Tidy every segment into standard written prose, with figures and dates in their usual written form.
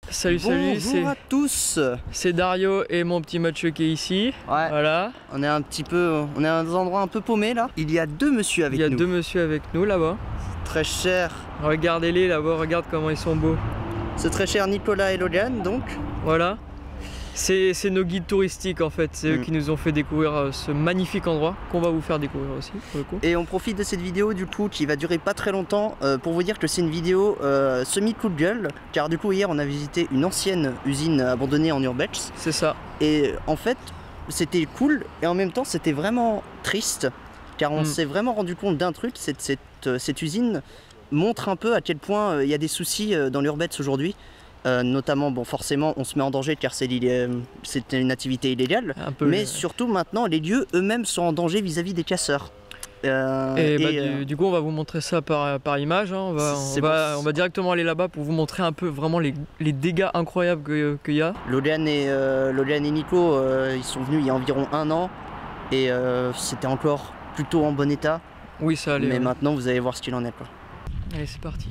Salut, Bonjour à tous. C'est Dario et mon petit Mathieu qui est ici. Ouais. Voilà. On est dans un endroit un peu paumé là. Il y a deux messieurs avec nous. Il y a deux messieurs avec nous là-bas. Très cher. Regardez-les là-bas, regarde comment ils sont beaux. C'est très cher Nicolas et Logan donc. Voilà. C'est nos guides touristiques en fait, c'est eux qui nous ont fait découvrir ce magnifique endroit qu'on va vous faire découvrir aussi pour le coup. Et on profite de cette vidéo du coup qui va durer pas très longtemps pour vous dire que c'est une vidéo semi-coup de gueule, car du coup hier on a visité une ancienne usine abandonnée en urbex. C'est ça. Et en fait c'était cool et en même temps c'était vraiment triste, car on s'est vraiment rendu compte d'un truc, cette usine montre un peu à quel point il y a des soucis dans l'urbex aujourd'hui. Notamment, bon, forcément, on se met en danger car c'est une activité illégale, mais surtout maintenant, les lieux eux-mêmes sont en danger vis-à-vis des casseurs. Du coup, on va vous montrer ça par image. Hein. On va directement aller là-bas pour vous montrer un peu vraiment les dégâts incroyables qu'il y a. Logan et Nico, ils sont venus il y a environ 1 an et c'était encore plutôt en bon état. Oui, ça allait. Mais maintenant, vous allez voir ce qu'il en est, quoi. Allez, c'est parti.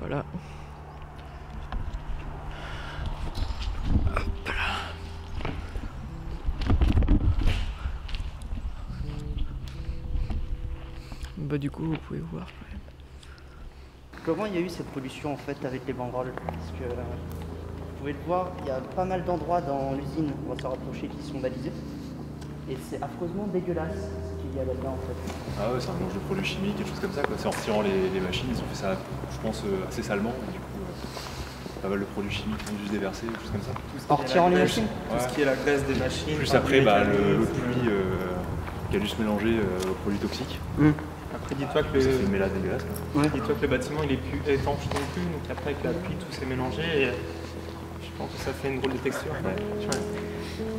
Voilà. Hop là. Bah du coup vous pouvez voir quand même. Comment il y a eu cette pollution en fait avec les banderoles? Parce que vous pouvez le voir, il y a pas mal d'endroits dans l'usine, on va s'en rapprocher, qui sont balisés. Et c'est affreusement dégueulasse ce qu'il y a là-dedans en fait. Ah ouais, c'est un mélange de produits chimiques, quelque chose comme ça quoi. C'est en retirant les machines, ils ont fait ça, je pense, assez salement. Et du coup, pas mal de produits chimiques qui ont dû se déverser, quelque chose comme ça. En retirant les machines? Tout ce qui est la graisse des machines. Plus après, l'eau de pluie qui a dû se mélanger aux produits toxiques. Après, dis-toi que, Ça fait une mélange dégueulasse. dis-toi que le bâtiment il est plus étanche non plus, donc après avec la pluie tout s'est mélangé et je pense que ça fait une drôle de texture. Ouais. À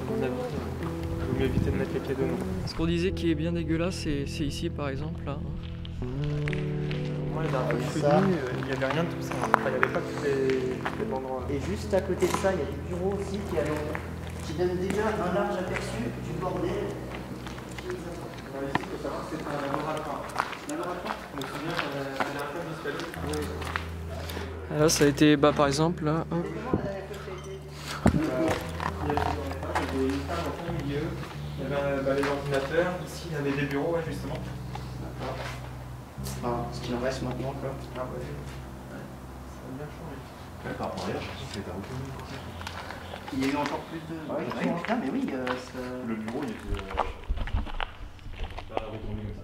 mon avis, il vaut mieux éviter de mettre les pieds dedans. Ce qu'on disait qui est bien dégueulasse, c'est ici par exemple là. Moi, la dernière fois que je suis venu, il n'y avait rien de tout ça. Enfin, il n'y avait pas tous les endroits. Et juste à côté de ça, il y a des bureaux aussi qui donnent déjà un large aperçu du bordel. Ici, il faut savoir que c'est un laboratoire. Laboratoire? Je me souviens, la dernière fois que j'y suis allé. Là ça a été, par exemple là. Il y avait une table en plein milieu, il y avait les ordinateurs, ici il y avait des bureaux justement. Enfin, ce qu'il en reste maintenant quoi. Ah ouais. Ça a bien changé. Ouais, par rapport à hier, j'ai l'impression que c'était reconnu. Il y a eu encore plus de... Ouais, putain, mais oui, Le bureau, il était retourné comme ça.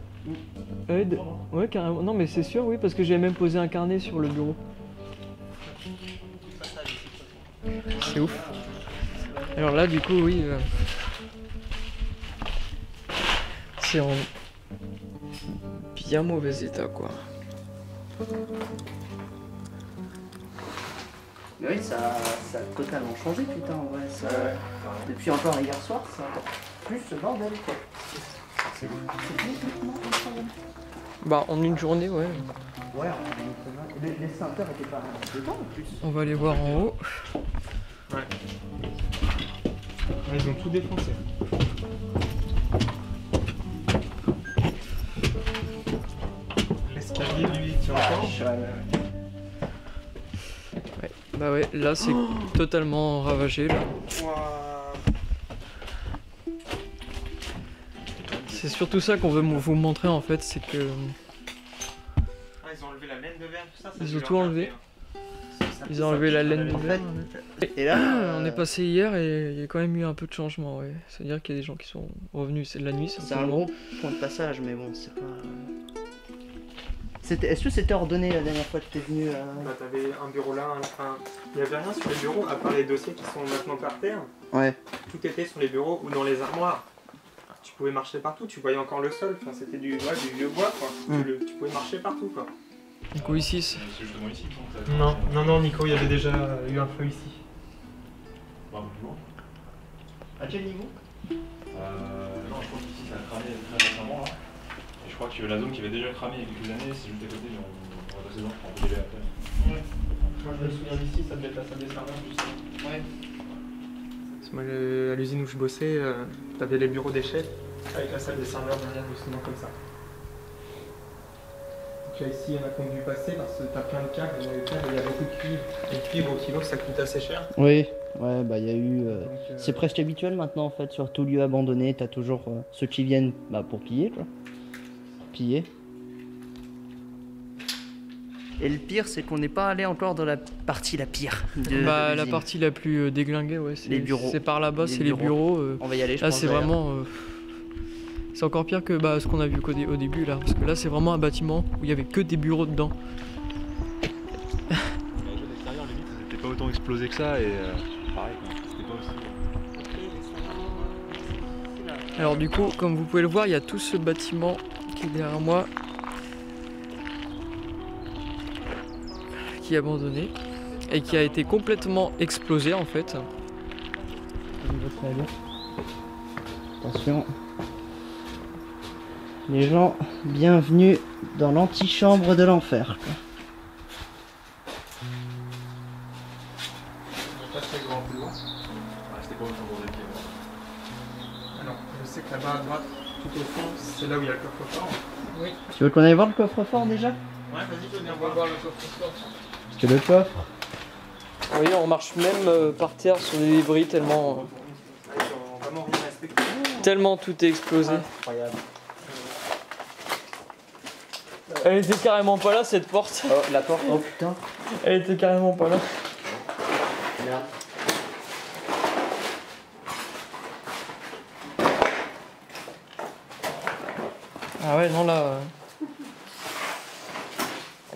Ouais carrément, non mais c'est sûr oui parce que j'ai même posé un carnet sur le bureau. C'est ouf. Alors là du coup oui, c'est en bien mauvais état quoi. Mais oui, ça a totalement changé putain en vrai. Depuis encore hier soir, c'est encore plus ce bordel quoi. C'est complètement incroyable. En une journée ouais. Ouais, les extincteurs étaient pas dedans en plus. On va aller voir en haut. Ouais. Ils ont tout défoncé. L'escalier lui tient encore. Ouais, là c'est totalement ravagé là. C'est surtout ça qu'on veut vous montrer en fait, c'est que... Ah, ils ont enlevé la laine de verre, tout ça. Ils ont tout enlevé. Ils ont enlevé la laine de verre. Et là, on est passé hier et il y a quand même eu un peu de changement, ouais. C'est-à-dire qu'il y a des gens qui sont revenus, c'est de la nuit, c'est un gros point de passage, mais bon, c'est pas... Est-ce que c'était ordonné la dernière fois que tu es venu T'avais un bureau là, il n'y avait rien sur les bureaux, à part les dossiers qui sont maintenant par terre. Ouais. Tout était sur les bureaux ou dans les armoires. Tu pouvais marcher partout, tu voyais encore le sol, enfin, c'était du vieux bois quoi. Tu pouvais marcher partout quoi. Du coup ici c'est justement ici. Non, Nico, il y avait déjà eu un feu ici. À quel niveau? Non, je crois qu'ici ça a cramé très récemment là. Et je crois que la zone qui avait déjà cramé il y a quelques années, c'est juste à côté, mais on va passer dedans, on va y aller après. Ouais. Moi je me souviens d'ici, ça devait être la salle des serveurs justement. Ouais. Moi, à l'usine où je bossais, t'avais les bureaux des chefs avec la salle des serveurs derrière justement comme ça. J'ai essayé ma conduite du passé parce que t'as plein de câbles, et dans les câbles il y a beaucoup de cuivre. Et le cuivre au kilo ça coûte assez cher. Oui, ouais, bah il y a eu. C'est presque habituel maintenant en fait, sur tout lieu abandonné, t'as toujours ceux qui viennent pour piller quoi. Pour piller. Et le pire, c'est qu'on n'est pas allé encore dans la partie la pire. De la partie la plus déglinguée, ouais. Les bureaux. C'est par là-bas, c'est les bureaux. On va y aller, je là, pense. C'est vraiment. C'est encore pire que ce qu'on a vu au début là. Parce que là, c'est vraiment un bâtiment où il y avait que des bureaux dedans. À l'extérieur, les vitres n'étaient pas autant explosées que ça et pareil, c'était pas aussi. Alors, du coup, comme vous pouvez le voir, il y a tout ce bâtiment qui est derrière moi. Qui est abandonné et qui a été complètement explosé en fait. Attention. Les gens, bienvenue dans l'antichambre de l'enfer. Pas très grand plus loin. C'était pas autant gros pied. Alors, je sais que là-bas à droite, tout au fond, c'est là où il y a le coffre-fort. Oui. Tu veux qu'on aille voir le coffre-fort déjà? Ouais, vas-y, je viens voir le coffre-fort. Parce que le coffre. Vous voyez, on marche même par terre sur des débris tellement tout est explosé. Incroyable. Elle était carrément pas là cette porte. Oh, la porte, oh putain. Elle était carrément pas là. Merde. Ah ouais, non là.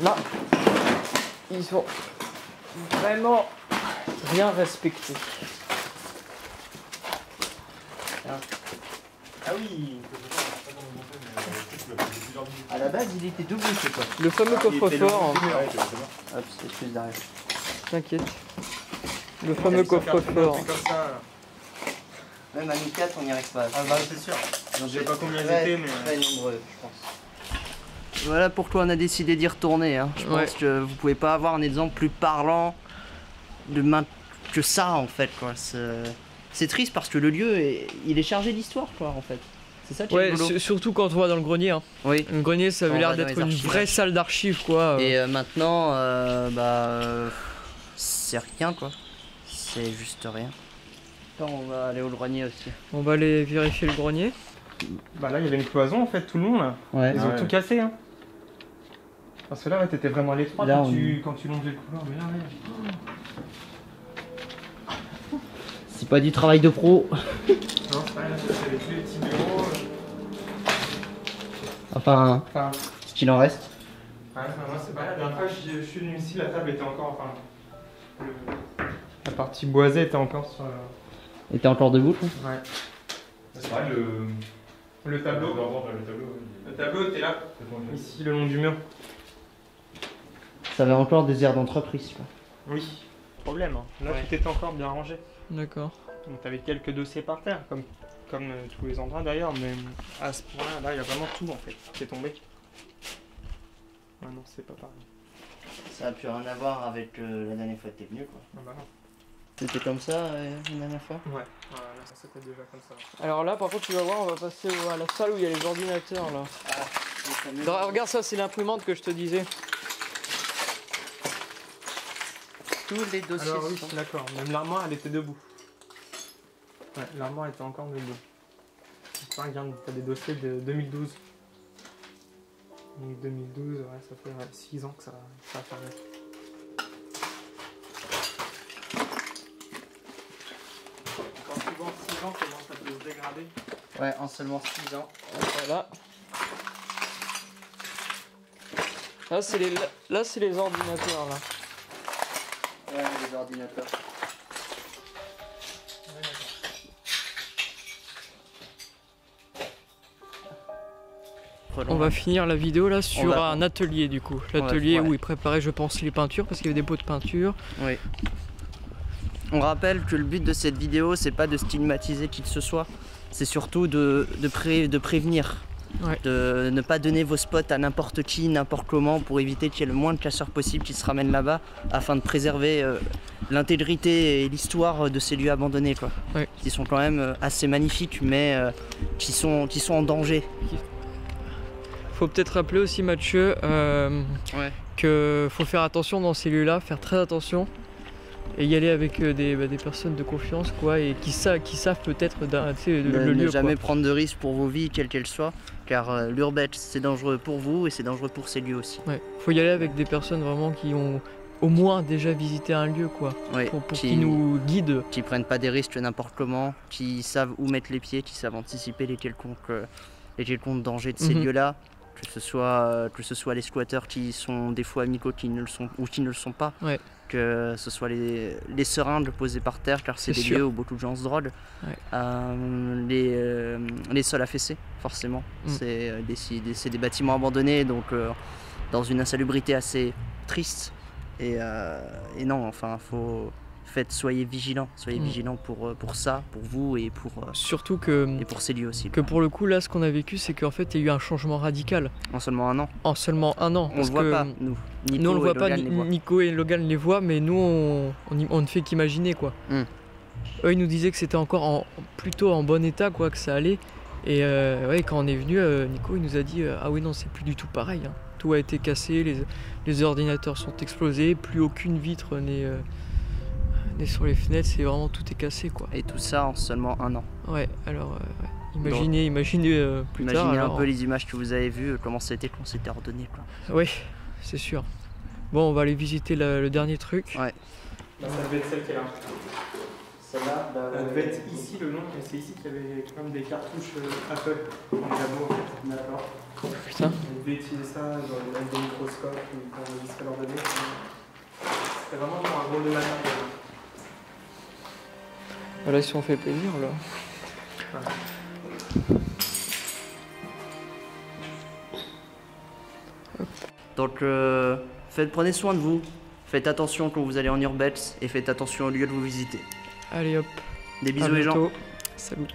Là, ils sont vraiment bien respectés. Ah oui. À la base, il était double ce coffre. Le fameux coffre-fort. Hop, excuse d'arrêt. T'inquiète. Le fameux coffre-fort. Même à nous 4, on n'y arrive pas. Ah bah c'est sûr. Donc, je sais pas combien ils très, étaient, mais très nombreux, je pense. Voilà pourquoi on a décidé d'y retourner. Hein. Je pense que vous pouvez pas avoir un exemple plus parlant que ça en fait. C'est triste parce que le lieu, il est chargé d'histoire quoi en fait. C'est ça qui est rigolo. Surtout quand on va dans le grenier. Hein. Oui. Le grenier, ça avait l'air d'être une vraie salle d'archives quoi. Et maintenant, c'est rien quoi. C'est juste rien. Attends, on va aller au grenier aussi. On va aller vérifier le grenier. Bah là, il y avait une cloison en fait, tout le long là. Ouais. Ils ont tout cassé. Hein. Parce que là, t'étais vraiment à l'étroit quand tu longeais le couloir. Mais là, ouais. C'est pas du travail de pro. Non, c'est pas rien, j'avais tous les petits bureaux. Enfin, ce qu'il en reste. Ouais, moi c'est pas la dernière fois que je suis venu ici, la table était encore. La partie boisée était encore sur. Était encore debout. Ouais. C'est vrai, le tableau. Le tableau était là, ici le long du mur. Ça avait encore des airs d'entreprise. Oui. Problème. Hein. Là, tout était encore bien rangé. D'accord. Donc t'avais quelques dossiers par terre, comme tous les endroits d'ailleurs, mais à ce point-là, là, il y a vraiment tout en fait qui est tombé. Ah non, c'est pas pareil. Ça a plus rien à voir avec la dernière fois que t'es venu quoi. Ah bah non. C'était comme ça la dernière fois? Ouais, là c'était déjà comme ça. Alors là, par contre, tu vas voir, on va passer à la salle où il y a les ordinateurs là. Ah, regarde ça, c'est l'imprimante que je te disais. Tous les dossiers. Alors oui, d'accord. Même l'armoire, elle était debout. Ouais, l'armoire était encore debout. Enfin, regarde, t'as des dossiers de 2012. Donc 2012, ouais, ça fait 6 ans que ça a fermé. Quand tu vends 6 ans, comment ça peut se dégrader? Ouais, en seulement 6 ans. Voilà. Là, c'est les ordinateurs là. Ouais, les ordinateurs. On va finir la vidéo là sur un atelier du coup. L'atelier où ils préparaient je pense les peintures parce qu'il y avait des pots de peinture. Oui. On rappelle que le but de cette vidéo c'est pas de stigmatiser qui que ce soit. C'est surtout de prévenir. Ouais. De ne pas donner vos spots à n'importe qui, n'importe comment pour éviter qu'il y ait le moins de casseurs possible qui se ramènent là-bas afin de préserver l'intégrité et l'histoire de ces lieux abandonnés quoi. Ouais. Qui sont quand même assez magnifiques mais qui sont en danger. Faut peut-être rappeler aussi Mathieu que faut faire attention dans ces lieux-là, faire très attention et y aller avec des personnes de confiance quoi et qui savent peut-être le lieu. Ne jamais prendre de risques pour vos vies, quelles qu'elles soient, car l'urbex c'est dangereux pour vous et c'est dangereux pour ces lieux aussi. Ouais. Faut y aller avec des personnes vraiment qui ont au moins déjà visité un lieu quoi, pour qu'ils nous guident. Qui prennent pas des risques n'importe comment, qui savent où mettre les pieds, qui savent anticiper les quelconques dangers de ces lieux-là. Que ce soit les squatteurs qui sont des fois amicaux qui ne le sont ou qui ne le sont pas, que ce soit les seringues posées par terre car c'est des lieux où beaucoup de gens se droguent, les sols affaissés forcément, c'est des bâtiments abandonnés donc dans une insalubrité assez triste et non enfin soyez vigilants pour ça, pour vous et pour surtout et pour ces lieux aussi. Que pour le coup là ce qu'on a vécu c'est qu'en fait il y a eu un changement radical. En seulement un an. En seulement un an. On le voit pas, nous. Nous on le voit pas, Nico et Logan les voient, mais nous on ne fait qu'imaginer quoi. Eux ils nous disaient que c'était encore plutôt en bon état quoi, que ça allait. Et quand on est venu, Nico il nous a dit ah oui non c'est plus du tout pareil. Hein. Tout a été cassé, les ordinateurs sont explosés, plus aucune vitre n'est sur les fenêtres, c'est vraiment tout est cassé quoi. Et tout ça en seulement un an. Ouais, alors imaginez plus tard. Imaginez un peu les images que vous avez vues, comment c'était quand c'était ordonné quoi. Oui, c'est sûr. Bon, on va aller visiter le dernier truc. Ouais. Ça devait être celle qui est là. Celle-là, ça devait être ici le nom, et c'est ici qu'il y avait quand même des cartouches Apple dans les labos en fait. D'accord. Putain. On devait utiliser ça dans des microscopes ou quand on serait leur donner. C'était vraiment pour un rôle de matériel. Là, si on fait plaisir, là. Donc, prenez soin de vous. Faites attention quand vous allez en urbex et faites attention au lieu de vous visiter. Allez hop. Des bisous les gens. Salut.